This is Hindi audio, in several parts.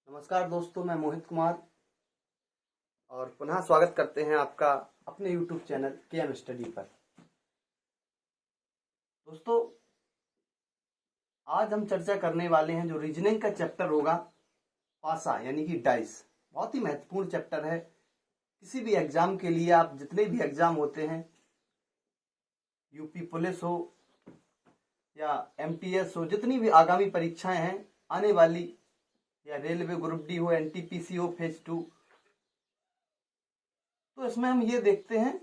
नमस्कार दोस्तों, मैं मोहित कुमार और पुनः स्वागत करते हैं आपका अपने YouTube चैनल KM स्टडी पर। दोस्तों, आज हम चर्चा करने वाले हैं जो रीजनिंग का चैप्टर होगा पासा यानी कि डाइस। बहुत ही महत्वपूर्ण चैप्टर है। किसी भी एग्जाम के लिए आप जितने भी एग्जाम होते हैं, यूपी पुलिस हो या MTS हो, जितनी भी आगामी परीक्षाएं हैं आने वाली, या रेलवे ग्रुप डी हो, NTPC हो फेज 2, तो इसमें हम ये देखते हैं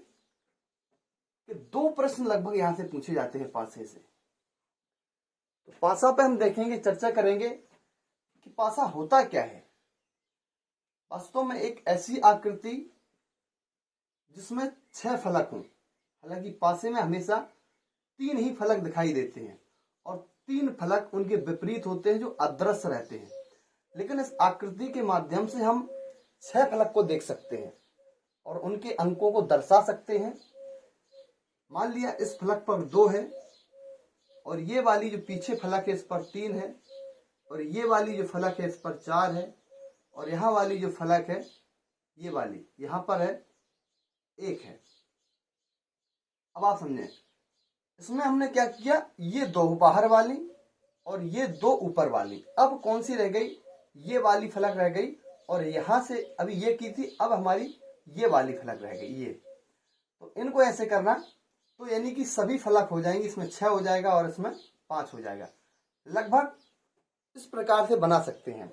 कि 2 प्रश्न लगभग यहां से पूछे जाते हैं पासे से। तो पासा पे हम देखेंगे, चर्चा करेंगे कि पासा होता क्या है। वास्तव में एक ऐसी आकृति जिसमें 6 फलक हों। हालांकि पासे में हमेशा 3 ही फलक दिखाई देते हैं और 3 फलक उनके विपरीत होते हैं जो अदृश्य रहते हैं, लेकिन इस आकृति के माध्यम से हम 6 फलक को देख सकते हैं और उनके अंकों को दर्शा सकते हैं। मान लिया इस फलक पर 2 है और ये वाली जो पीछे फलक है इस पर 3 है, और ये वाली जो फलक है इस पर 4 है, और यहाँ वाली जो फलक है ये वाली यहाँ पर है 1 है। अब आप समझें, इसमें हमने क्या किया, ये 2 बाहर वाली और ये 2 ऊपर वाली। अब कौन सी रह गई, ये वाली फलक रह गई, और यहां से अभी ये की थी, अब हमारी ये वाली फलक रह गई ये। तो इनको ऐसे करना, तो यानी कि सभी फलक हो जाएंगे, इसमें 6 हो जाएगा और इसमें 5 हो जाएगा। लगभग इस प्रकार से बना सकते हैं।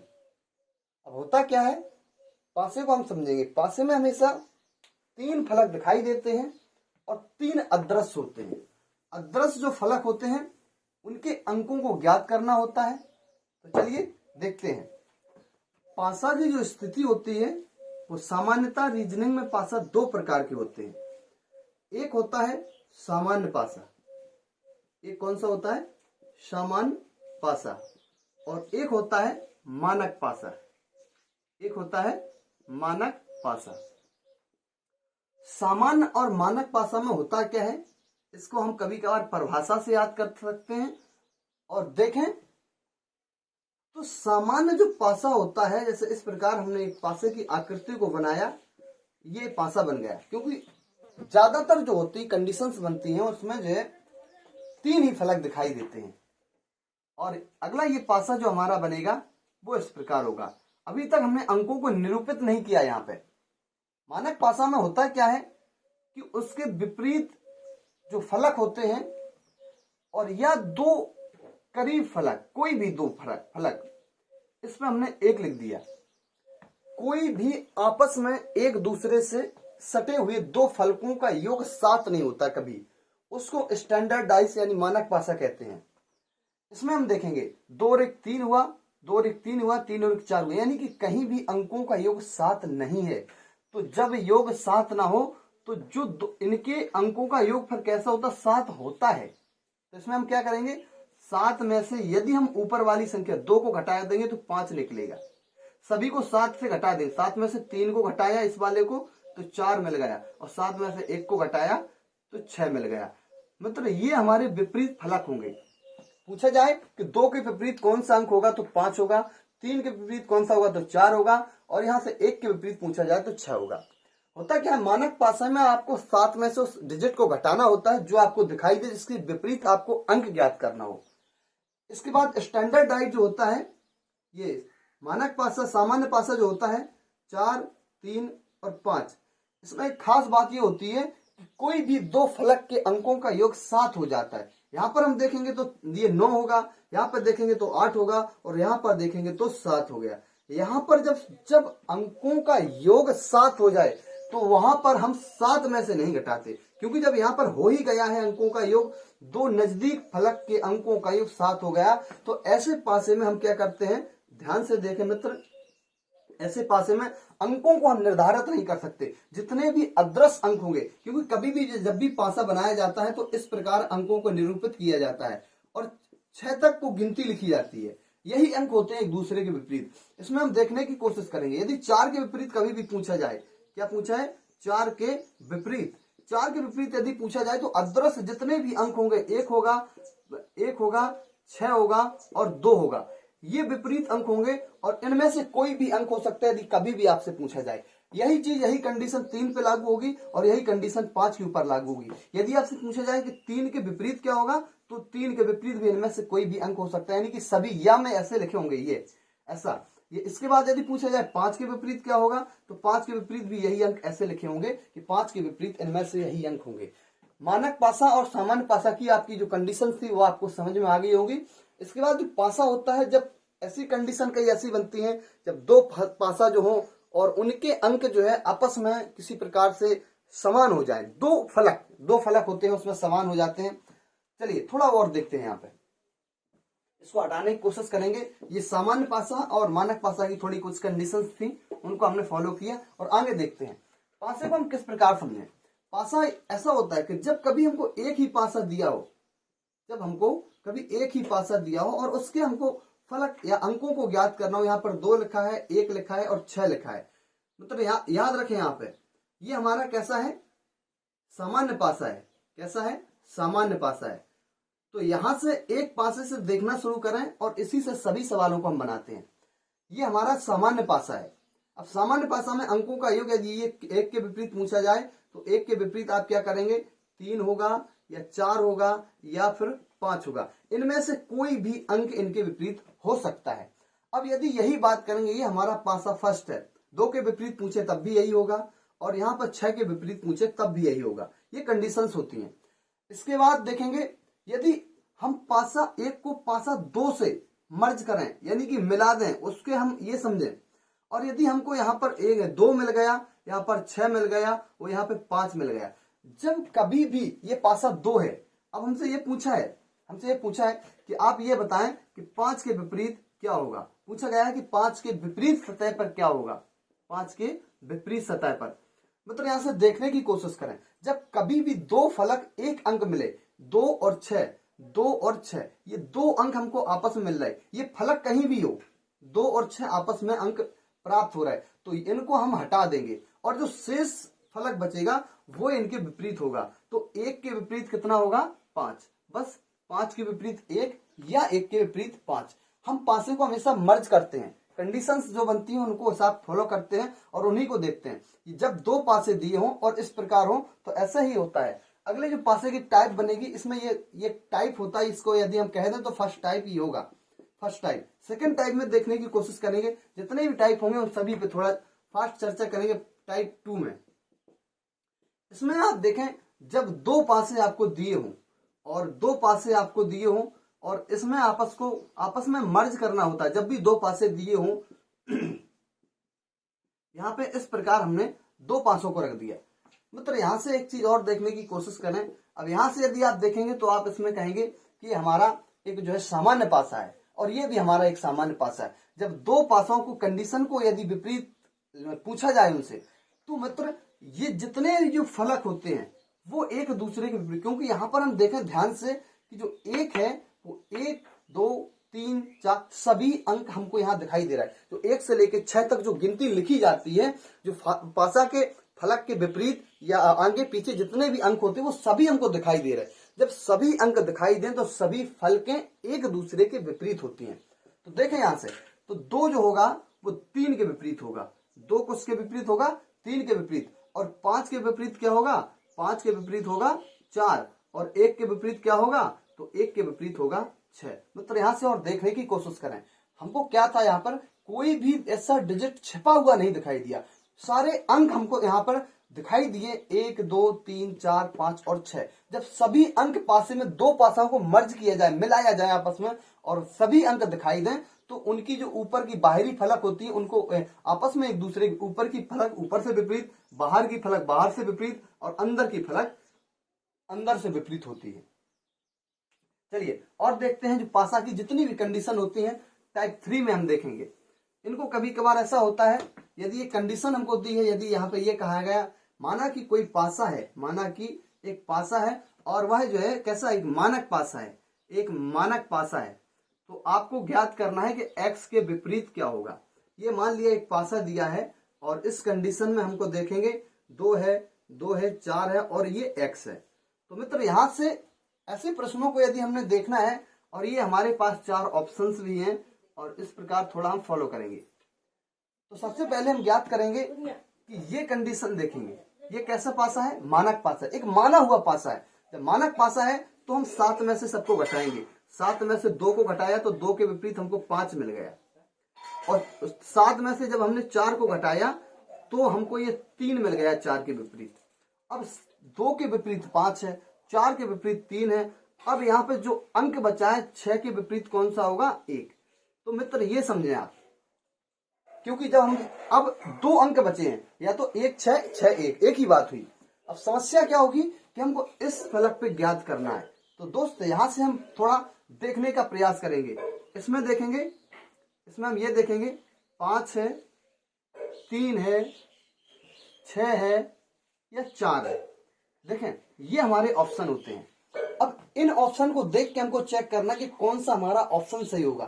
अब होता क्या है, पासे को हम समझेंगे। पासे में हमेशा 3 फलक दिखाई देते हैं और 3 अदृश्य होते हैं। अदृश्य जो फलक होते हैं उनके अंकों को ज्ञात करना होता है। तो चलिए देखते हैं। पासा की जो स्थिति होती है वो सामान्यतः रीजनिंग में पासा 2 प्रकार के होते हैं। एक होता है सामान्य पासा, एक कौन सा होता है, सामान्य पासा, और एक होता है मानक पासा, एक होता है मानक पासा। सामान्य और मानक पासा में होता क्या है, इसको हम कभी कभार परिभाषा से याद कर सकते हैं। और देखें तो सामान्य जो पासा होता है, जैसे इस प्रकार हमने एक पासे की आकृति को बनाया, ये पासा बन गया। क्योंकि ज्यादातर जो होती कंडीशंस बनती हैं उसमें जो है 3 ही फलक दिखाई देते हैं। और अगला ये पासा जो हमारा बनेगा वो इस प्रकार होगा। अभी तक हमने अंकों को निरूपित नहीं किया। यहाँ पे मानक पासा में होता क्या है कि उसके विपरीत जो फलक होते हैं, और या 2 करीब फलक, कोई भी 2 फलक, इसमें हमने 1 लिख दिया। कोई भी आपस में एक दूसरे से सटे हुए 2 फलकों का योग 7 नहीं होता कभी, उसको स्टैंडर्ड डाइस यानी मानक पासा कहते हैं। इसमें हम देखेंगे 2 और 1 3 हुआ, 2 और 1 3 हुआ, 3 और 1 4 हुआ, यानी कि कहीं भी अंकों का योग 7 नहीं है। तो जब योग 7 ना हो तो जो इनके अंकों का योग फिर कैसा होता, 7 होता है। तो इसमें हम क्या करेंगे, 7 में से यदि हम ऊपर वाली संख्या 2 को घटा देंगे तो 5 निकलेगा। सभी को 7 से घटा दें, 7 में से 3 को घटाया इस वाले को तो 4 मिल गया, और 7 में से 1 को घटाया तो 6 मिल गया। मतलब ये हमारे विपरीत फलक होंगे। पूछा जाए कि 2 के विपरीत कौन सा अंक होगा तो 5 होगा, 3 के विपरीत कौन सा होगा तो 4 होगा, और यहां से 1 के विपरीत पूछा जाए तो 6 होगा। होता क्या है, मानक पासा में आपको 7 में से उस डिजिट को घटाना होता है जो आपको दिखाई दे, जिसके विपरीत आपको अंक ज्ञात करना हो। इसके बाद स्टैंडर्ड डाइट जो होता है, ये मानक पासा, सामान्य पासा जो होता है 4, 3 और 5, इसमें एक खास बात ये होती है कि कोई भी 2 फलक के अंकों का योग 7 हो जाता है। यहाँ पर हम देखेंगे तो ये 9 होगा, यहाँ पर देखेंगे तो 8 होगा, और यहाँ पर देखेंगे तो 7 हो गया। यहाँ पर जब अंकों का योग 7 हो जाए तो वहां पर हम 7 में से नहीं घटाते, क्योंकि जब यहाँ पर हो ही गया है अंकों का योग, 2 नजदीक फलक के अंकों का योग 7 हो गया, तो ऐसे पासे में हम क्या करते हैं, ध्यान से देखें मित्र, ऐसे पासे में अंकों को हम निर्धारित नहीं कर सकते, जितने भी अदृश्य अंक होंगे। क्योंकि कभी भी जब भी पासा बनाया जाता है तो इस प्रकार अंकों को निरूपित किया जाता है और 6 तक को गिनती लिखी जाती है। यही अंक होते हैं एक दूसरे के विपरीत। इसमें हम देखने की कोशिश करेंगे, यदि 4 के विपरीत कभी भी पूछा जाए, क्या पूछा है, 4 के विपरीत, 4 के विपरीत यदि पूछा जाए तो अदृश्य जितने भी अंक होंगे, 1 होगा, 6 होगा और 2 होगा। ये विपरीत अंक होंगे और इनमें से कोई भी अंक हो सकता है यदि कभी भी आपसे पूछा जाए। यही चीज, यही कंडीशन 3 पे लागू होगी और यही कंडीशन 5 के ऊपर लागू होगी। यदि आपसे पूछा जाए कि 3 के विपरीत क्या होगा, तो 3 के विपरीत भी इनमें से कोई भी अंक हो सकता है, यानी कि सभी या में ऐसे लिखे होंगे ये ऐसा। ये इसके बाद यदि पूछा जाए 5 के विपरीत क्या होगा, तो 5 के विपरीत भी यही अंक ऐसे लिखे होंगे कि 5 के विपरीत इनमें से यही अंक होंगे। मानक पासा और सामान्य पासा की आपकी जो कंडीशन थी वो आपको समझ में आ गई होगी। इसके बाद जो पासा होता है, जब ऐसी कंडीशन कई ऐसी बनती है जब दो पासा जो हो और उनके अंक जो है आपस में किसी प्रकार से समान हो जाए, दो फलक होते हैं उसमें समान हो जाते हैं। चलिए थोड़ा और देखते हैं, यहाँ पे इसको हटाने की कोशिश करेंगे। ये सामान्य पासा और मानक पासा की थोड़ी कुछ कंडीशंस थी, उनको हमने फॉलो किया और आगे देखते हैं पासे को हम किस प्रकार समझें। पासा ऐसा होता है कि जब कभी हमको एक ही पासा दिया हो, जब हमको कभी एक ही पासा दिया हो और उसके हमको फलक या अंकों को ज्ञात करना हो, यहाँ पर 2 लिखा है, 1 लिखा है और 6 लिखा है, मतलब याद रखें यहाँ पे ये हमारा कैसा है, सामान्य पासा है। कैसा है, सामान्य पासा है। तो यहां से एक पासे से देखना शुरू करें और इसी से सभी सवालों को हम बनाते हैं। ये हमारा सामान्य पासा है। अब सामान्य पासा में अंकों का योग यदि ये 1 के विपरीत पूछा जाए तो 1 के विपरीत आप क्या करेंगे, 3 होगा या 4 होगा या फिर 5 होगा। इनमें से कोई भी अंक इनके विपरीत हो सकता है। अब यदि यही बात करेंगे, ये हमारा पासा फर्स्ट है, 2 के विपरीत पूछे तब भी यही होगा और यहाँ पर 6 के विपरीत पूछे तब भी यही होगा। ये कंडीशंस होती हैं। इसके बाद देखेंगे यदि हम पासा 1 को पासा 2 से मर्ज करें, यानी कि मिला दें, उसके हम ये समझें, और यदि हमको यहाँ पर 2 मिल गया, यहाँ पर 6 मिल गया और यहाँ पे 5 मिल गया, जब कभी भी ये पासा 2 है, अब हमसे ये पूछा है कि आप ये बताएं कि 5 के विपरीत क्या होगा। पूछा गया है कि 5 के विपरीत सतह पर क्या होगा, 5 के विपरीत सतह पर, मतलब यहां से देखने की कोशिश करें। जब कभी भी 2 फलक एक अंक मिले, 2 और 6, 2 और 6, ये 2 अंक हमको आपस में मिल रहे, ये फलक कहीं भी हो, 2 और 6 आपस में अंक प्राप्त हो रहा है, तो इनको हम हटा देंगे और जो शेष फलक बचेगा वो इनके विपरीत होगा। तो 1 के विपरीत कितना होगा, 5। बस 5 के विपरीत 1 या 1 के विपरीत 5। हम पासे को हमेशा मर्ज करते हैं, कंडीशंस जो बनती हैं उनको हिसाब फॉलो करते हैं और उन्हीं को देखते हैं। जब 2 पासे दिए हों और इस प्रकार हो तो ऐसा ही होता है। अगले जो पासे की टाइप बनेगी, इसमें ये टाइप होता है, इसको यदि हम कह दें तो फर्स्ट टाइप ही होगा, फर्स्ट टाइप। सेकंड टाइप में देखने की कोशिश करेंगे, जितने भी टाइप होंगे उन सभी पे थोड़ा फास्ट चर्चा करेंगे। टाइप 2 में इसमें आप देखें, जब 2 पासे आपको दिए हों और 2 पासे आपको दिए हों और इसमें आपस में मर्ज करना होता है। जब भी 2 पासे दिए हों यहाँ पे इस प्रकार हमने 2 पासों को रख दिया, मतलब यहां से एक चीज और देखने की कोशिश करें। अब यहां से यदि आप देखेंगे तो आप इसमें कहेंगे कि हमारा एक जो है सामान्य पासा है और ये भी हमारा एक सामान्य पासा है। जब 2 पासाओं को कंडीशन को यदि विपरीत पूछा जाए उनसे, तो मतलब ये जितने जो फलक होते हैं वो एक दूसरे के विपरीत, क्योंकि यहां पर हम देखें ध्यान से कि जो 1 है वो 1, 2, 3, 4 सभी अंक हमको यहाँ दिखाई दे रहा है। जो 1 से लेकर 6 तक जो गिनती लिखी जाती है, जो पासा के फलक के विपरीत या आगे पीछे जितने भी अंक होते हैं वो सभी हमको दिखाई दे रहे हैं। जब सभी अंक दिखाई दें तो सभी फलकें एक दूसरे के विपरीत होती हैं। तो देखें यहां से, तो 2 जो होगा वो 3 के विपरीत होगा, 2 किसके विपरीत होगा, 3 के विपरीत। और 5 के विपरीत क्या होगा, 5 के विपरीत होगा 4 और 1 के विपरीत क्या होगा, तो 1 के विपरीत होगा 6। मतलब यहां से और देखने की कोशिश करें, हमको क्या था, यहाँ पर कोई भी ऐसा डिजिट छिपा हुआ नहीं दिखाई दिया, सारे अंक हमको यहाँ पर दिखाई दिए, 1, 2, 3, 4, 5 और 6। जब सभी अंक पासे में 2 पासाओं को मर्ज किया जाए, मिलाया जाए आपस में और सभी अंक दिखाई दें, तो उनकी जो ऊपर की बाहरी फलक होती है उनको आपस में एक दूसरे के ऊपर की फलक ऊपर से विपरीत, बाहर की फलक बाहर से विपरीत और अंदर की फलक अंदर से विपरीत होती है। चलिए और देखते हैं जो पासा की जितनी भी कंडीशन होती हैं टाइप 3 में हम देखेंगे। इनको कभी कभार ऐसा होता है, यदि ये कंडीशन हमको दी है, यदि यहाँ पे ये कहा गया, माना कि कोई पासा है, माना कि एक पासा है और वह जो है कैसा, एक मानक पासा है, एक मानक पासा है, तो आपको ज्ञात करना है कि x के विपरीत क्या होगा। ये मान लिया एक पासा दिया है और इस कंडीशन में हमको देखेंगे 2 है, 4 है और ये x है। तो मित्र यहां से ऐसे प्रश्नों को यदि हमने देखना है और ये हमारे पास 4 ऑप्शंस भी हैं और इस प्रकार थोड़ा हम फॉलो करेंगे। तो सबसे पहले हम ज्ञात करेंगे कि ये कंडीशन देखेंगे, ये कैसा पासा है, मानक पासा, एक माना हुआ पासा है। जब मानक पासा है तो हम 7 में से सबको घटाएंगे, 7 में से 2 को घटाया तो 2 के विपरीत हमको 5 मिल गया, और 7 में से जब हमने 4 को घटाया तो हमको ये 3 मिल गया 4 के विपरीत। अब 2 के विपरीत 5 है, 4 के विपरीत 3 है। अब यहाँ पे जो अंक बचा है 6 के विपरीत कौन सा होगा, 1। तो मित्र ये समझे आप, क्योंकि जब हम अब 2 अंक बचे हैं, या तो 1 6 6 1, एक ही बात हुई। अब समस्या क्या होगी कि हमको इस फलक पे ज्ञात करना है। तो दोस्त यहां से हम थोड़ा देखने का प्रयास करेंगे। इसमें देखेंगे, इसमें हम ये देखेंगे 5 है, 3 है, 6 है या 4 है। देखें ये हमारे ऑप्शन होते हैं। अब इन ऑप्शन को देख के हमको चेक करना कि कौन सा हमारा ऑप्शन सही होगा।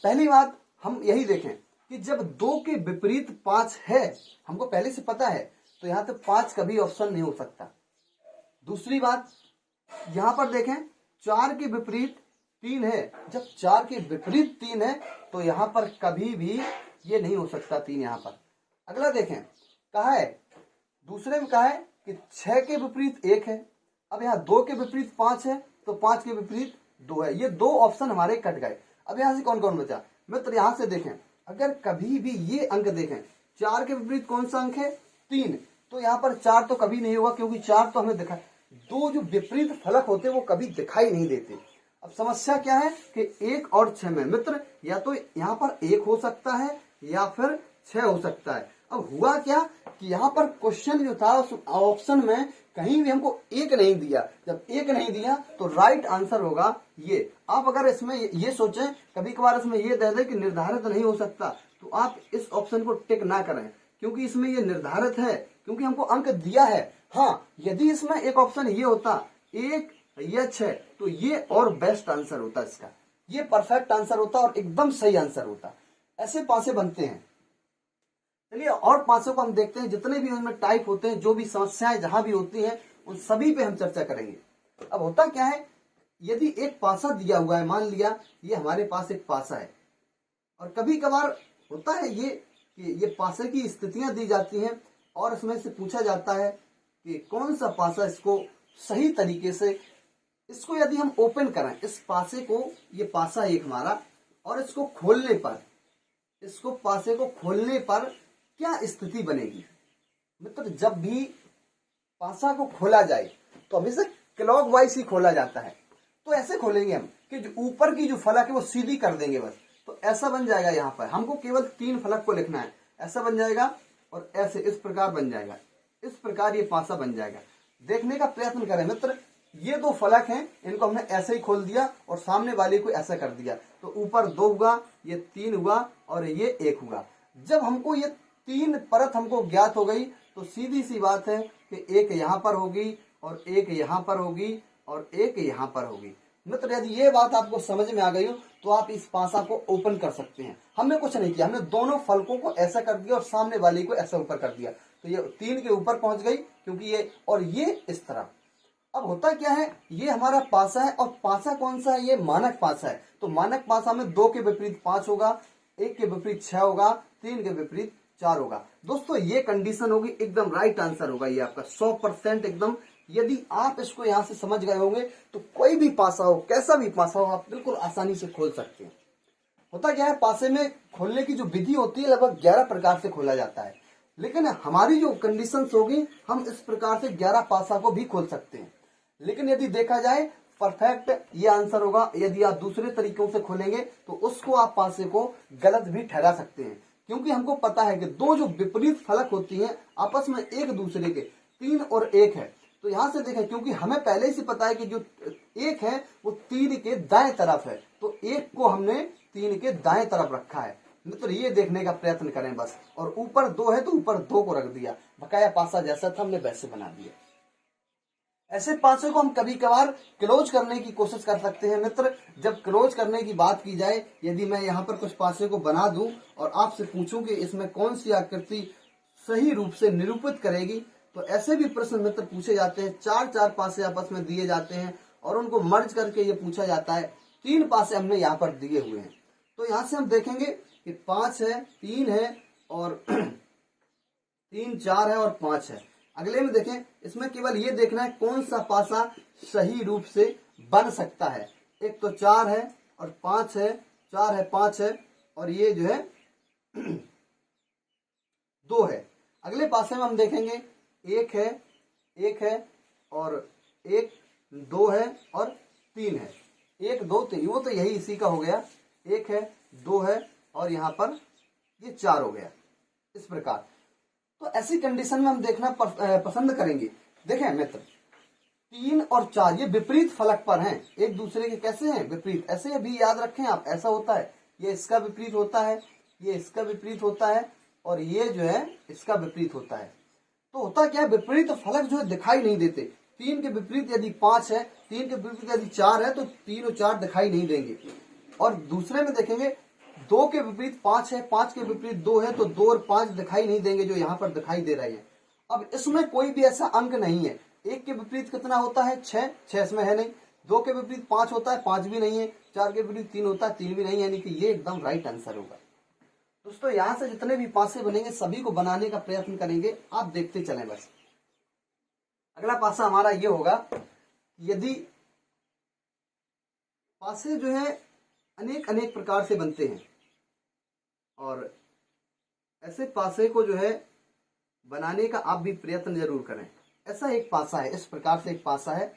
पहली बात हम यही देखें कि जब 2 के विपरीत 5 है, हमको पहले से पता है, तो यहां पे 5 कभी ऑप्शन नहीं हो सकता। दूसरी बात यहां पर देखें 4 के विपरीत 3 है, जब 4 के विपरीत 3 है तो यहां पर कभी भी ये नहीं हो सकता 3 यहां पर। अगला देखें कहा है, दूसरे में कहा है कि 6 के विपरीत 1 है। अब यहाँ 2 के विपरीत 5 है तो 5 के विपरीत 2 है। ये 2 ऑप्शन हमारे कट गए। अब यहाँ से कौन कौन बचा मित्र, यहाँ से देखें अगर कभी भी ये अंक देखें, 4 के विपरीत कौन सा अंक है, 3, तो यहाँ पर 4 तो कभी नहीं होगा, क्योंकि 4 तो हमें दिखा, 2 जो विपरीत फलक होते हैं वो कभी दिखाई नहीं देते। अब समस्या क्या है कि 1 और 6 में मित्र या तो यहाँ पर 1 हो सकता है या फिर 6 हो सकता है। अब हुआ क्या कि यहाँ पर क्वेश्चन जो था उस ऑप्शन में कहीं भी हमको 1 नहीं दिया। जब 1 नहीं दिया तो राइट आंसर होगा ये। आप अगर इसमें ये सोचें, कभी कभार इसमें ये दे दे कि निर्धारित नहीं हो सकता, तो आप इस ऑप्शन को टिक ना करें, क्योंकि इसमें ये निर्धारित है, क्योंकि हमको अंक दिया है। हाँ, यदि इसमें एक ऑप्शन ये होता 1 या 6 तो ये और बेस्ट आंसर होता, इसका ये परफेक्ट आंसर होता और एकदम सही आंसर होता। ऐसे पासे बनते हैं। चलिए और पासों को हम देखते हैं, जितने भी उनमें टाइप होते हैं, जो भी समस्याएं जहां भी होती हैं उन सभी पे हम चर्चा करेंगे। अब होता क्या है, यदि एक पासा दिया हुआ है, मान लिया ये हमारे पास एक पासा है, और कभी कभार होता है ये कि ये पासे की स्थितियां दी जाती हैं और उसमें से पूछा जाता है कि कौन सा पासा इसको सही तरीके से, इसको यदि हम ओपन करें, इस पासे को, ये पासा एक हमारा, और इसको खोलने पर, इसको पासे को खोलने पर क्या स्थिति बनेगी मित्र। जब भी पासा को खोला जाए तो हमेशा क्लॉकवाइज ही खोला जाता है। तो ऐसे खोलेंगे हम कि जो ऊपर की जो फलक है वो सीधी कर देंगे बस। तो ऐसा बन जाएगा, यहाँ पर हमको केवल 3 फलक को लिखना है, ऐसा बन जाएगा और ऐसे इस प्रकार बन जाएगा, इस प्रकार ये पासा बन जाएगा। देखने का प्रयत्न करें मित्र, ये 2 फलक हैं, इनको हमने ऐसे ही खोल दिया और सामने वाले को ऐसा कर दिया, तो ऊपर 2 हुआ, ये 3 हुआ और ये 1 हुआ। जब हमको ये 3 परत हमको ज्ञात हो गई तो सीधी सी बात है कि एक यहाँ पर होगी और एक यहाँ पर होगी और एक यहाँ पर होगी। मित्र यदि ये बात आपको समझ में आ गई हो तो आप इस पासा को ओपन कर सकते हैं। हमने कुछ नहीं किया, हमने दोनों फलकों को ऐसा कर दिया और सामने वाले को ऐसा ऊपर कर दिया, तो ये 3 के ऊपर पहुंच गई, क्योंकि ये और ये इस तरह। अब होता क्या है, ये हमारा पासा है, और पासा कौन सा है, ये मानक पासा है। तो मानक पासा में 2 के विपरीत 5 होगा, 1 के विपरीत 6 होगा, 3 के विपरीत 4 होगा। दोस्तों ये कंडीशन होगी, एकदम राइट आंसर होगा ये आपका 100% एकदम। यदि आप इसको यहां से समझ गए होंगे तो कोई भी पासा हो, कैसा भी पासा हो, आप बिल्कुल आसानी से खोल सकते हैं। होता क्या है, पासे में खोलने की जो विधि होती है लगभग 11 प्रकार से खोला जाता है, लेकिन हमारी जो कंडीशंस होगी हम इस प्रकार से 11 पासा को भी खोल सकते हैं। लेकिन यदि देखा जाए परफेक्ट ये आंसर होगा। यदि आप दूसरे तरीकों से खोलेंगे तो उसको आप पासे को गलत भी ठहरा सकते हैं, क्योंकि हमको पता है कि 2 जो विपरीत फलक होती हैं आपस में एक दूसरे के 3 और 1 है। तो यहां से देखें, क्योंकि हमें पहले से पता है कि जो 1 है वो 3 के दाएं तरफ है, तो 1 को हमने 3 के दाएं तरफ रखा है। मित्र ये देखने का प्रयत्न करें बस, और ऊपर 2 है तो ऊपर 2 को रख दिया, बकाया पासा जैसा था हमने वैसे बना दिया। ऐसे पासे को हम कभी कभार क्लोज करने की कोशिश कर सकते हैं मित्र। जब क्लोज करने की बात की जाए, यदि मैं यहाँ पर कुछ पासे को बना दूं और आपसे पूछूं कि इसमें कौन सी आकृति सही रूप से निरूपित करेगी, तो ऐसे भी प्रश्न मित्र पूछे जाते हैं। 4 पासे आपस में दिए जाते हैं और उनको मर्ज करके ये पूछा जाता है। 3 पासे हमने यहाँ पर दिए हुए हैं, तो यहां से हम देखेंगे कि 5 है, 3 है और 3, 4 है और 5 है। अगले में देखें, इसमें केवल ये देखना है कौन सा पासा सही रूप से बन सकता है। एक तो 4 है और 5 है, 4 है, 5 है और ये जो है 2 है। अगले पासे में हम देखेंगे 1 है, 1 है और 1, 2 है और 3 है। 1, 2, 3, वो तो यही इसी का हो गया। 1 है, 2 है और यहाँ पर ये 4 हो गया। इस प्रकार तो ऐसी कंडीशन में हम देखना पसंद करेंगे। देखें मित्र, 3 और 4 ये विपरीत फलक पर हैं, एक दूसरे के कैसे हैं, विपरीत। ऐसे भी याद रखें आप, ऐसा होता है, ये इसका विपरीत होता है, ये इसका विपरीत होता है और ये जो है इसका विपरीत होता है। तो होता क्या है, विपरीत फलक जो है दिखाई नहीं देते। 3 के विपरीत यदि 5 है, 3 के विपरीत यदि 4 है तो 3 और 4 दिखाई नहीं देंगे। और दूसरे में देखेंगे 2 के विपरीत 5 है, 5 के विपरीत 2 है तो 2 और 5 दिखाई नहीं देंगे जो यहाँ पर दिखाई दे रहे हैं। अब इसमें कोई भी ऐसा अंक नहीं है। 1 के विपरीत कितना होता है, 6, 6 इसमें है नहीं। 2 के विपरीत 5 होता है, 5 भी नहीं है। 4 के विपरीत 3 होता है, 3 भी नहीं है, यानी कि ये एकदम राइट आंसर होगा। दोस्तों यहाँ से जितने भी पासे बनेंगे सभी को बनाने का प्रयत्न करेंगे, आप देखते चलें बस। अगला पासा हमारा ये होगा, यदि पासे जो है अनेक अनेक प्रकार से बनते हैं और ऐसे पासे को जो है बनाने का आप भी प्रयत्न जरूर करें। ऐसा एक पासा है, इस प्रकार से एक पासा है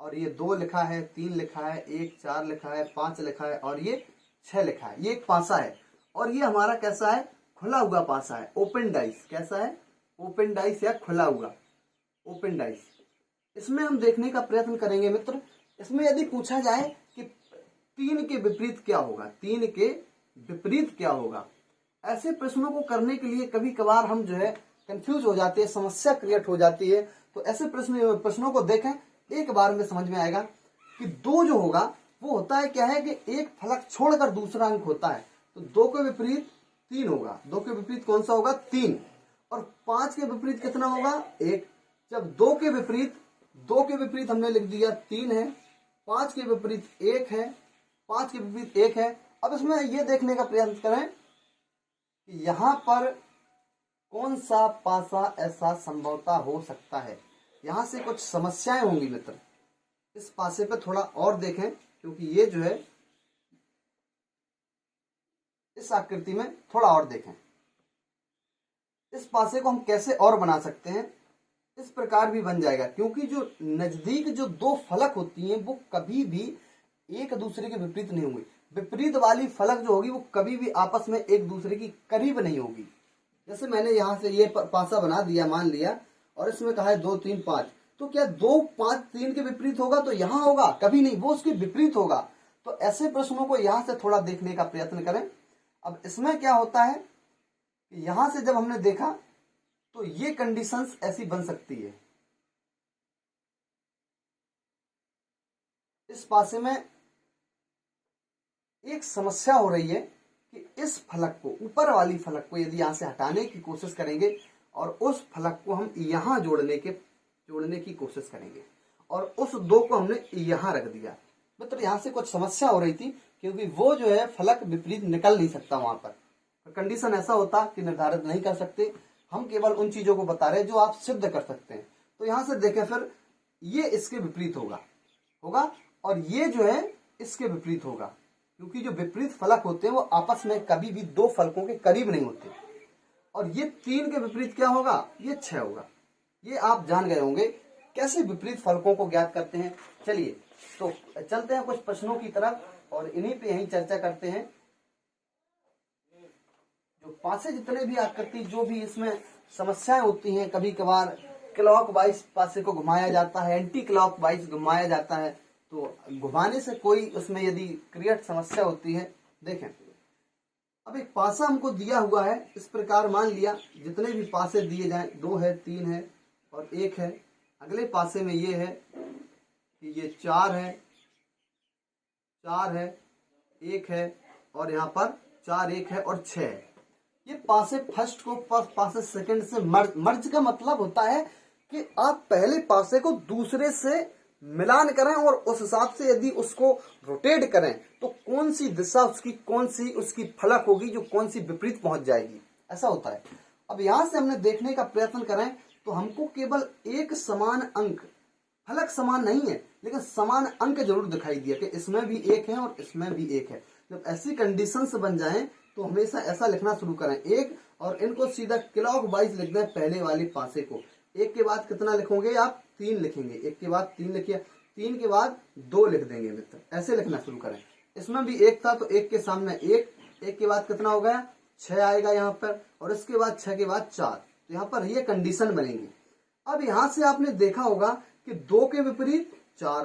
और ये 2 लिखा है, 3 लिखा है, 1, 4 लिखा है, 5 लिखा है और ये 6 लिखा है। ये एक पासा है और ये हमारा कैसा है, खुला हुआ पासा है, ओपन डाइस। कैसा है, ओपन डाइस या खुला हुआ, ओपन डाइस। इसमें हम देखने का प्रयत्न करेंगे मित्र। इसमें यदि पूछा जाए कि 3 के विपरीत क्या होगा, 3 के विपरीत क्या होगा, ऐसे प्रश्नों को करने के लिए कभी कभार हम जो है कंफ्यूज हो जाते हैं, समस्या क्रिएट हो जाती है। तो ऐसे प्रश्नों को देखें, एक बार में समझ में आएगा कि 2 जो होगा वो होता है क्या है कि एक फलक छोड़कर दूसरा अंक होता है। तो 2 के विपरीत 3 होगा, 2 के विपरीत कौन सा होगा, 3। और 5 के विपरीत कितना होगा, 1। जब 2 के विपरीत हमने लिख दिया 3 है, 5 के विपरीत 1 है, 5 के विपरीत 1 है। अब इसमें ये देखने का प्रयास करें कि यहां पर कौन सा पासा ऐसा संभवतः हो सकता है। यहां से कुछ समस्याएं होंगी मित्र। इस पासे पे थोड़ा और देखें, क्योंकि ये जो है इस आकृति में थोड़ा और देखें। इस पासे को हम कैसे और बना सकते हैं, इस प्रकार भी बन जाएगा, क्योंकि जो नजदीक जो 2 फलक होती हैं वो कभी भी एक दूसरे के विपरीत नहीं होंगी। विपरीत वाली फलक जो होगी वो कभी भी आपस में एक दूसरे की करीब नहीं होगी। जैसे मैंने यहां से ये पासा बना दिया, मान लिया, और इसमें कहा है 2, 3, 5, तो क्या 2, 5, 3 के विपरीत होगा तो यहां होगा, कभी नहीं, वो उसके विपरीत होगा। तो ऐसे प्रश्नों को यहां से थोड़ा देखने का प्रयत्न करें। अब इसमें क्या होता है, यहां से जब हमने देखा तो ये कंडीशंस ऐसी बन सकती है। इस पासे में एक समस्या हो रही है कि इस फलक को, ऊपर वाली फलक को यदि यहां से हटाने की कोशिश करेंगे और उस फलक को हम यहां जोड़ने की कोशिश करेंगे और उस 2 को हमने यहां रख दिया। मतलब यहां से कुछ समस्या हो रही थी, क्योंकि वो जो है फलक विपरीत निकल नहीं सकता वहां पर। तो कंडीशन ऐसा होता कि निर्धारित नहीं कर सकते, हम केवल उन चीजों को बता रहे हैं जो आप सिद्ध कर सकते हैं। तो यहां से देखें, फिर ये इसके विपरीत होगा और ये जो है इसके विपरीत होगा, क्योंकि जो विपरीत फलक होते हैं वो आपस में कभी भी 2 फलकों के करीब नहीं होते। और ये 3 के विपरीत क्या होगा, ये 6 होगा। ये आप जान गए होंगे कैसे विपरीत फलकों को ज्ञात करते हैं। चलिए तो चलते हैं कुछ प्रश्नों की तरफ और इन्हीं पे यहीं चर्चा करते हैं। जो पासे जितने भी आकृति, जो भी इसमें समस्याएं होती हैं, कभी कभार क्लॉक वाइज पासे को घुमाया जाता है, एंटी क्लॉक वाइज घुमाया जाता है। तो घुमाने से कोई उसमें यदि क्रिएट समस्या होती है, देखें अब एक पासा हमको दिया हुआ है, इस प्रकार मान लिया जितने भी पासे दिए जाएं, 2 है, 3 है और 1 है। अगले पासे में ये है कि ये 4 है, 4 है, 1 है और यहाँ पर 4, 1 है और 6 है। ये पासे फर्स्ट को पासे सेकंड से मर्ज का मतलब होता है कि आप पहले पासे को दूसरे से मिलान करें और उस हिसाब से यदि उसको रोटेट करें तो कौन सी दिशा उसकी, कौन सी उसकी फलक होगी जो कौन सी विपरीत पहुंच जाएगी, ऐसा होता है। अब यहां से हमने देखने का प्रयत्न करें तो हमको केवल एक समान अंक, फलक समान नहीं है लेकिन समान अंक जरूर दिखाई दिया कि इसमें भी एक है और इसमें भी एक है। जब ऐसी कंडीशंस बन जाएं तो हमेशा ऐसा लिखना शुरू करें एक, और इनको सीधा क्लॉक वाइज लिख दें पहले वाले पासे को। एक के बाद कितना लिखोगे आप, 3 लिखेंगे, एक के बाद 3 लिखिए, 3 के बाद 2 लिख देंगे मित्र, ऐसे लिखना शुरू करें। इसमें भी एक था तो एक के सामने एक, एक के बाद कितना हो गया 6 आएगा यहाँ पर, और इसके बाद 6 के बाद 4, तो यहाँ पर ये कंडीशन बनेगी। अब यहां से आपने देखा होगा कि 2 के विपरीत 4,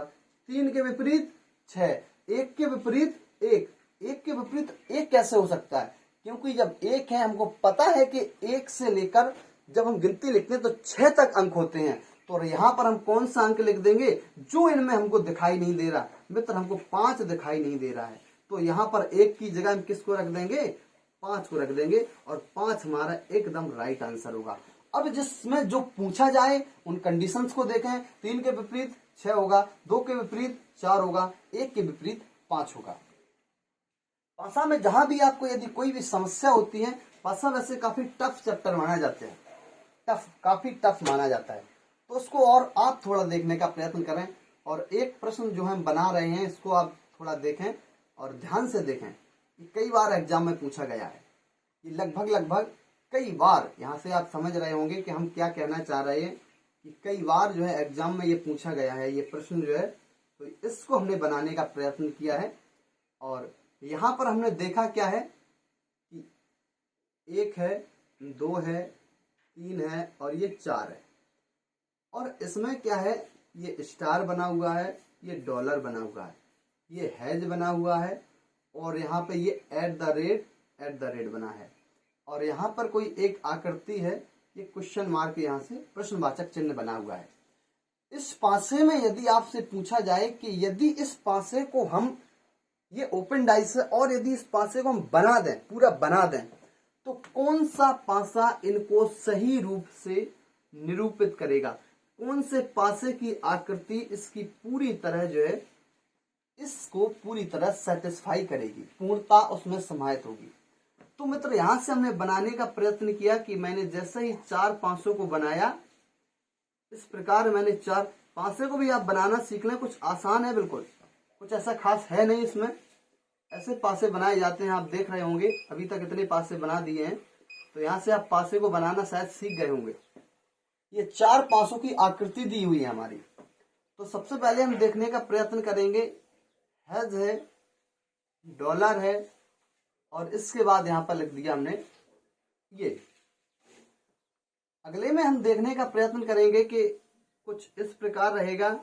3 के विपरीत 6, 1 के विपरीत 1, 1 के विपरीत 1 कैसे हो सकता है, क्योंकि जब 1 है हमको पता है कि 1 से लेकर जब हम गिनती लिखते हैं तो 6 तक अंक होते हैं, तो यहाँ पर हम कौन सा अंक लिख देंगे जो इनमें हमको दिखाई नहीं दे रहा मित्र, हमको 5 दिखाई नहीं दे रहा है, तो यहाँ पर 1 की जगह हम किसको रख देंगे, 5 को रख देंगे, और 5 हमारा एकदम राइट आंसर होगा। अब जिसमें जो पूछा जाए उन कंडीशंस को देखें, 3 के विपरीत 6 होगा, 2 के विपरीत 4 होगा, 1 के विपरीत 5 होगा। पासा में जहां भी आपको यदि कोई भी समस्या होती है, पासा वैसे काफी टफ चैप्टर माना जाते हैं, काफी टफ माना जाता है, तो उसको और आप थोड़ा देखने का प्रयत्न करें, और एक प्रश्न जो हम बना रहे हैं इसको आप थोड़ा देखें और ध्यान से देखें कि कई बार एग्जाम में पूछा गया है, ये लगभग कई बार, यहाँ से आप समझ रहे होंगे कि हम क्या कहना चाह रहे हैं, कि कई बार जो है एग्जाम में ये पूछा गया है, ये प्रश्न जो है, तो इसको हमने बनाने का प्रयत्न किया है। और यहाँ पर हमने देखा क्या है कि 1 है, 2 है, 3 है और ये 4 है, और इसमें क्या है, ये स्टार बना हुआ है, ये डॉलर बना हुआ है, ये हैज बना हुआ है, और यहाँ पे ये एट द रेट बना है, और यहाँ पर कोई एक आकृति है, ये क्वेश्चन मार्क यहाँ से प्रश्नवाचक चिन्ह बना हुआ है। इस पासे में यदि आपसे पूछा जाए कि यदि इस पासे को हम, ये ओपन डाइस है, और यदि इस पासे को हम बना दें, पूरा बना दें, तो कौन सा पासा इनको सही रूप से निरूपित करेगा, कौन से पासे की आकृति इसकी पूरी तरह जो है, इसको पूरी तरह सेटिस्फाई करेगी, पूर्णता उसमें समाहित होगी। तो मित्र यहां से हमने बनाने का प्रयत्न किया कि मैंने जैसे ही 4 पासों को बनाया, इस प्रकार मैंने 4 पासे को भी आप बनाना सीख लें, कुछ आसान है, बिल्कुल कुछ ऐसा खास है नहीं इसमें, ऐसे पासे बनाए जाते हैं, आप देख रहे होंगे अभी तक इतने पासे बना दिए हैं, तो यहाँ से आप पासे को बनाना शायद सीख गए होंगे। ये 4 पासों की आकृति दी हुई है हमारी, तो सबसे पहले हम देखने का प्रयत्न करेंगे, हैज है, डॉलर है, और इसके बाद यहां पर लिख दिया हमने ये। अगले में हम देखने का प्रयत्न करेंगे कि कुछ इस प्रकार रहेगा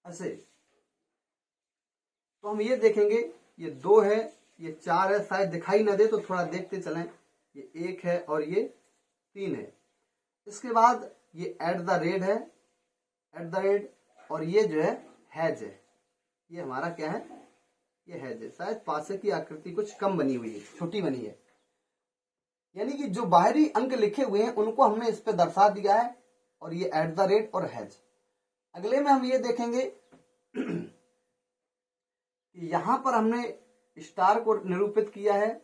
ऐसे, तो हम ये देखेंगे, ये 2 है, ये 4 है, शायद दिखाई ना दे तो थोड़ा देखते चलें, ये 1 है और ये 3 है। इसके बाद ये एट द रेट, और ये जो है हैज है, ये हमारा क्या है, ये हैज है। शायद पासे की आकृति कुछ कम बनी हुई है, छोटी बनी है, यानी कि जो बाहरी अंक लिखे हुए हैं उनको हमने इस पे दर्शा दिया है, और ये एट द रेट और हैज। अगले में हम ये देखेंगे कि यहां पर हमने स्टार को निरूपित किया है,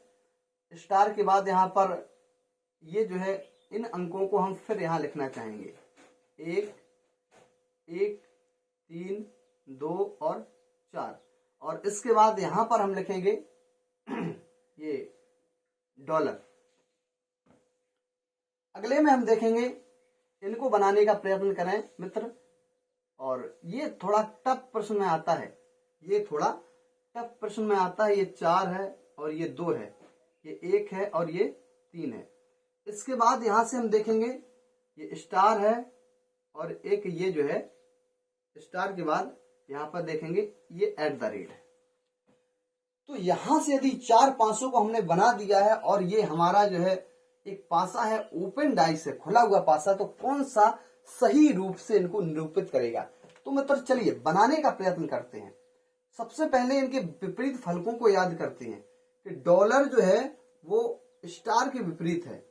स्टार के बाद यहां पर ये जो है, इन अंकों को हम फिर यहां लिखना चाहेंगे, 1, 3, 2 और 4, और इसके बाद यहां पर हम लिखेंगे ये डॉलर। अगले में हम देखेंगे, इनको बनाने का प्रयत्न करें मित्र, और ये थोड़ा टफ प्रश्न में आता है, ये 4 है और ये 2 है, ये 1 है और ये 3 है। इसके बाद यहां से हम देखेंगे, ये स्टार है, और एक ये जो है, स्टार के बाद यहां पर देखेंगे ये एट द रेट है। तो यहां से यदि 4 पासों को हमने बना दिया है, और ये हमारा जो है एक पासा है, ओपन डाइस है, खुला हुआ पासा, तो कौन सा सही रूप से इनको निरूपित करेगा। तो मतलब चलिए बनाने का प्रयत्न करते हैं। सबसे पहले इनके विपरीत फलकों को याद करते हैं कि डॉलर जो है वो स्टार के विपरीत है,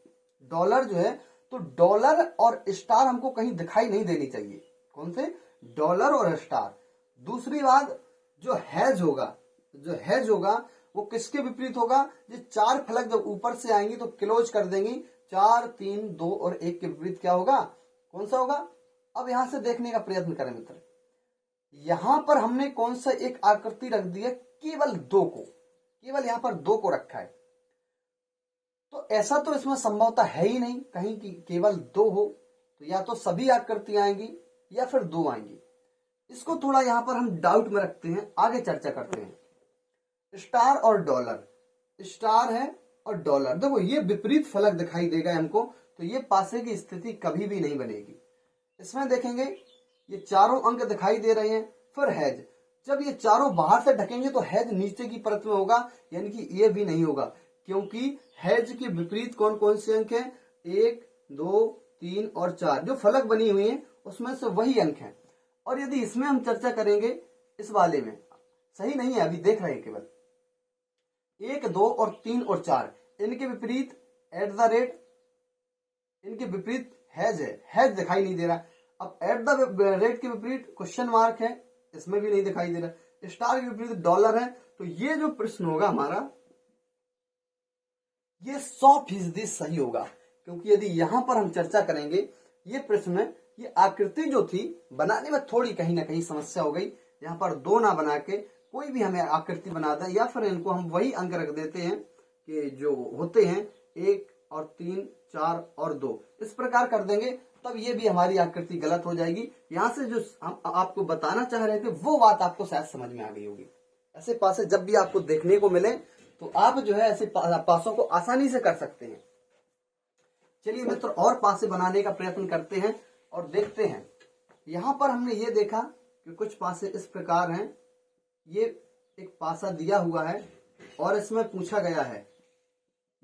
डॉलर जो है, तो डॉलर और स्टार हमको कहीं दिखाई नहीं देनी चाहिए। कौन से, डॉलर और स्टार। दूसरी बात, जो हैज होगा वो किसके विपरीत होगा? ये चार फलक जब ऊपर से आएंगी तो क्लोज कर देंगी, 4, 3, 2 और 1 के विपरीत क्या होगा? कौन सा होगा? अब यहां से देखने का प्रयत्न करें मित्र, यहां पर हमने कौन सा एक आकृति रख दी है? केवल 2 को, केवल यहां पर 2 को रखा है। तो ऐसा तो इसमें संभवता है ही नहीं कहीं कि केवल 2 हो, तो या तो सभी आकृतियां आएंगी या फिर 2 आएंगी। इसको थोड़ा यहां पर हम डाउट में रखते हैं, आगे चर्चा करते हैं। स्टार और डॉलर, स्टार है और डॉलर, देखो ये विपरीत फलक दिखाई देगा हमको, तो ये पासे की स्थिति कभी भी नहीं बनेगी। इसमें देखेंगे ये चारों अंक दिखाई दे रहे हैं। फिर हैज, जब ये चारों बाहर से ढकेंगे तो हैज नीचे की परत में होगा, यानी कि ये भी नहीं होगा, क्योंकि हैज के विपरीत कौन कौन से अंक हैं? 1, 2, 3 और 4 जो फलक बनी हुई है उसमें से वही अंक हैं। और यदि इसमें हम चर्चा करेंगे, इस वाले में सही नहीं है, अभी देख रहे हैं केवल 1, 2 और 3 और 4, इनके विपरीत एट द रेट, इनके विपरीत हैज है, हैज दिखाई नहीं दे रहा। अब एट द रेट के विपरीत क्वेश्चन मार्क है, इसमें भी नहीं दिखाई दे रहा। स्टार के विपरीत डॉलर है। तो ये जो प्रश्न होगा हमारा, ये 100% सही होगा, क्योंकि यदि यहां पर हम चर्चा करेंगे, ये प्रश्न, ये आकृति जो थी बनाने में थोड़ी कहीं ना कहीं समस्या हो गई। यहाँ पर 2 ना बना के कोई भी हमें आकृति बना दे, या फिर इनको हम वही अंक रख देते हैं कि जो होते हैं 1 और 3, 4 और 2, इस प्रकार कर देंगे, तब ये भी हमारी आकृति गलत हो जाएगी। यहाँ से जो हम आपको बताना चाह रहे थे वो बात आपको शायद समझ में आ गई होगी। ऐसे पासे जब भी आपको देखने को मिले तो आप जो है ऐसे पासों को आसानी से कर सकते हैं। चलिए मित्र, और पासे बनाने का प्रयत्न करते हैं और देखते हैं। यहां पर हमने ये देखा कि कुछ पासे इस प्रकार हैं। ये एक पासा दिया हुआ है और इसमें पूछा गया है,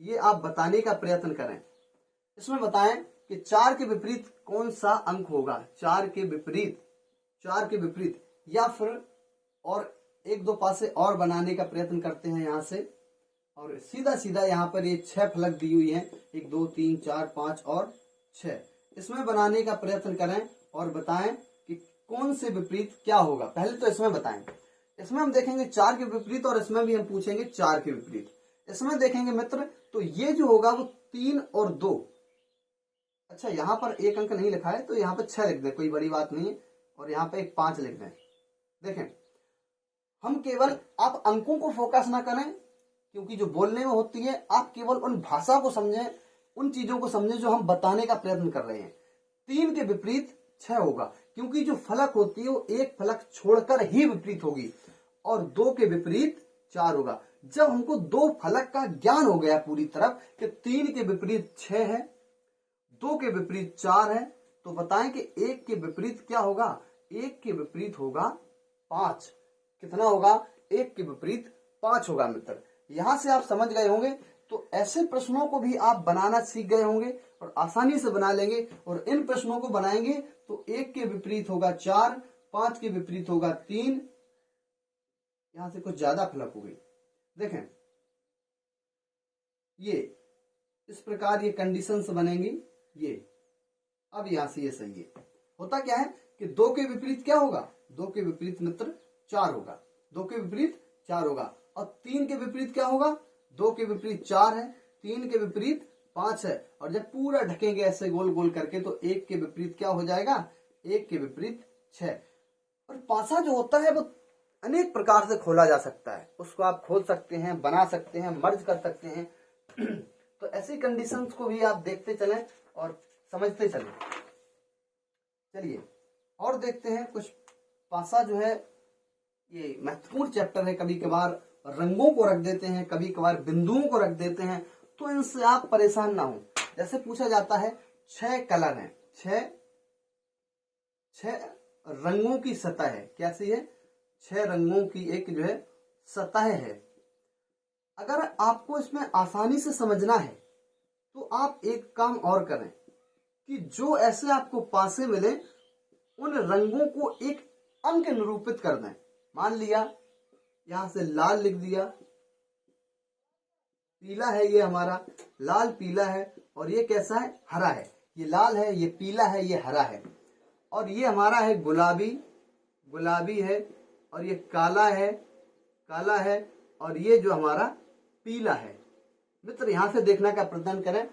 ये आप बताने का प्रयत्न करें। इसमें बताएं कि 4 के विपरीत कौन सा अंक होगा? 4 के विपरीत, या फिर और 1-2 पासे और बनाने का प्रयत्न करते हैं यहां से। और सीधा सीधा यहाँ पर ये 6 फलक दी हुई हैं, 1, 2, 3, 4, 5 और 6, इसमें बनाने का प्रयत्न करें और बताएं कि कौन से विपरीत क्या होगा। पहले तो इसमें बताएं। इसमें हम देखेंगे 4 के विपरीत, और इसमें भी हम पूछेंगे 4 के विपरीत। इसमें देखेंगे मित्र, तो ये जो होगा वो 3 और 2। अच्छा, यहाँ पर 1 अंक नहीं लिखा है तो यहाँ पर 6 लिख दें, कोई बड़ी बात नहीं है, और यहाँ पे 5 लिख दें। देखें, हम केवल, आप अंकों को फोकस ना करें, क्योंकि जो बोलने में होती है, आप केवल उन भाषा को समझें, उन चीजों को समझें जो हम बताने का प्रयत्न कर रहे हैं। 3 के विपरीत 6 होगा, क्योंकि जो फलक होती है वो एक फलक छोड़कर ही विपरीत होगी, और 2 के विपरीत 4 होगा। जब हमको 2 फलक का ज्ञान हो गया पूरी तरफ कि 3 के विपरीत 6 है, 2 के विपरीत 4 है, तो बताएं कि 1 के विपरीत क्या होगा? 1 के विपरीत होगा 5। कितना होगा? 1 के विपरीत 5 होगा मित्र। यहां से आप समझ गए होंगे, तो ऐसे प्रश्नों को भी आप बनाना सीख गए होंगे और आसानी से बना लेंगे। और इन प्रश्नों को बनाएंगे तो 1 के विपरीत होगा 4, 5 के विपरीत होगा 3, यहां से कुछ ज्यादा फलक हो गई। देखें, ये इस प्रकार ये कंडीशंस बनेंगी। ये अब यहां से ये सही है। होता क्या है कि 2 के विपरीत क्या होगा? 2 के विपरीत मित्र 4 होगा, 2 के विपरीत 4 होगा। और 3 के विपरीत क्या होगा? 2 के विपरीत 4 है, 3 के विपरीत 5 है, और जब पूरा ढकेंगे ऐसे गोल गोल करके तो 1 के विपरीत क्या हो जाएगा? 1 के विपरीत 6। और पासा जो होता है वो अनेक प्रकार से खोला जा सकता है, उसको आप खोल सकते हैं, बना सकते हैं, मर्ज कर सकते हैं। तो ऐसी कंडीशंस को भी आप देखते चलें और समझते चलें। चलिए और देखते हैं कुछ पासा जो है, ये महत्वपूर्ण चैप्टर है। कभी कभार रंगों को रख देते हैं, कभी कभार बिंदुओं को रख देते हैं, तो इनसे आप परेशान ना हो। जैसे पूछा जाता है 6 कलर हैं, 6 रंगों की सतह है, कैसी है? 6 रंगों की एक जो है सतह है। अगर आपको इसमें आसानी से समझना है तो आप एक काम और करें कि जो ऐसे आपको पासे मिले उन रंगों को एक अंक निरूपित कर दें। मान लिया यहां से लाल लिख दिया, पीला है ये हमारा, लाल पीला है, और ये कैसा है? हरा है। ये लाल है, ये पीला है, ये हरा है। और ये हमारा है गुलाबी, गुलाबी है, और ये काला है, काला है, और ये जो हमारा पीला है। मित्र यहां से देखने का प्रयत्न करें,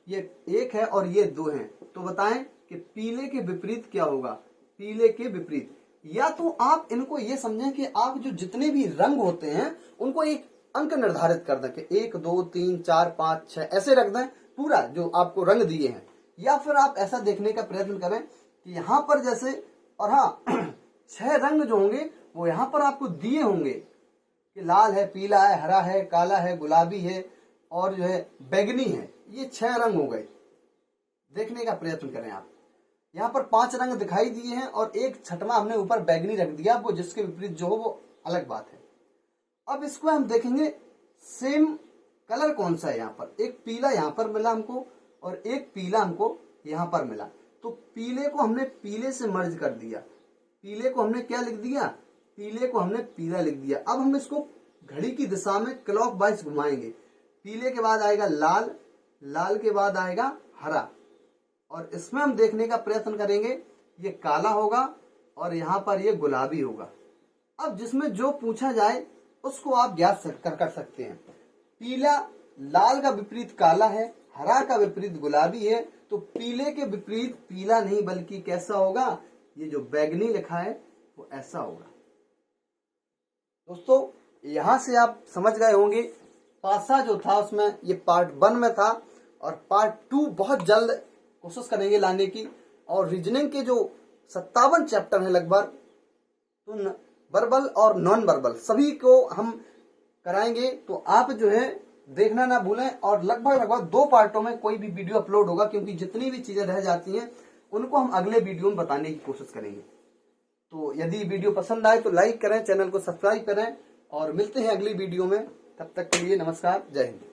ये एक है और ये दो हैं, तो बताएं कि पीले के विपरीत क्या होगा। पीले के विपरीत, या तो आप इनको ये समझें कि आप जो जितने भी रंग होते हैं उनको एक अंक निर्धारित कर दें कि 1 2 3 4 5 6 ऐसे रख दें पूरा जो आपको रंग दिए हैं। या फिर आप ऐसा देखने का प्रयत्न करें कि यहाँ पर जैसे, और हाँ 6 रंग जो होंगे वो यहाँ पर आपको दिए होंगे कि लाल है, पीला है, हरा है, काला है, गुलाबी है और जो है बैगनी है। ये 6 रंग हो गए। देखने का प्रयत्न करें आप, यहाँ पर 5 रंग दिखाई दिए हैं और एक छठवां हमने ऊपर बैगनी रख दिया, वो जिसके विपरीत जो हो वो अलग बात है। अब इसको हम देखेंगे सेम कलर कौन सा है। यहाँ पर एक पीला यहाँ पर मिला हमको और एक पीला हमको यहाँ पर मिला, तो पीले को हमने पीले से मर्ज कर दिया। पीले को हमने क्या लिख दिया, पीले को हमने पीला लिख दिया। अब हम इसको घड़ी की दिशा में क्लॉक वाइज घुमाएंगे। पीले के बाद आएगा लाल, लाल के बाद आएगा हरा, और इसमें हम देखने का प्रयत्न करेंगे ये काला होगा और यहाँ पर ये गुलाबी होगा। अब जिसमें जो पूछा जाए उसको आप ज्ञात कर सकते हैं। पीला, लाल का विपरीत काला है, हरा का विपरीत गुलाबी है, तो पीले के विपरीत पीला नहीं बल्कि कैसा होगा, ये जो बैगनी लिखा है वो ऐसा होगा। दोस्तों यहां से आप समझ गए होंगे पासा जो था उसमें ये पार्ट 1 में था, और पार्ट 2 बहुत जल्द कोशिश करेंगे लाने की। और रीजनिंग के जो 57 चैप्टर हैं लगभग, तो वर्बल और नॉन वर्बल सभी को हम कराएंगे, तो आप जो है देखना ना भूलें। और लगभग 2 पार्टों में कोई भी वीडियो अपलोड होगा, क्योंकि जितनी भी चीजें रह जाती हैं उनको हम अगले वीडियो में बताने की कोशिश करेंगे। तो यदि वीडियो पसंद आए तो लाइक करें, चैनल को सब्सक्राइब करें, और मिलते हैं अगली वीडियो में। तब तक के लिए नमस्कार, जय हिंद।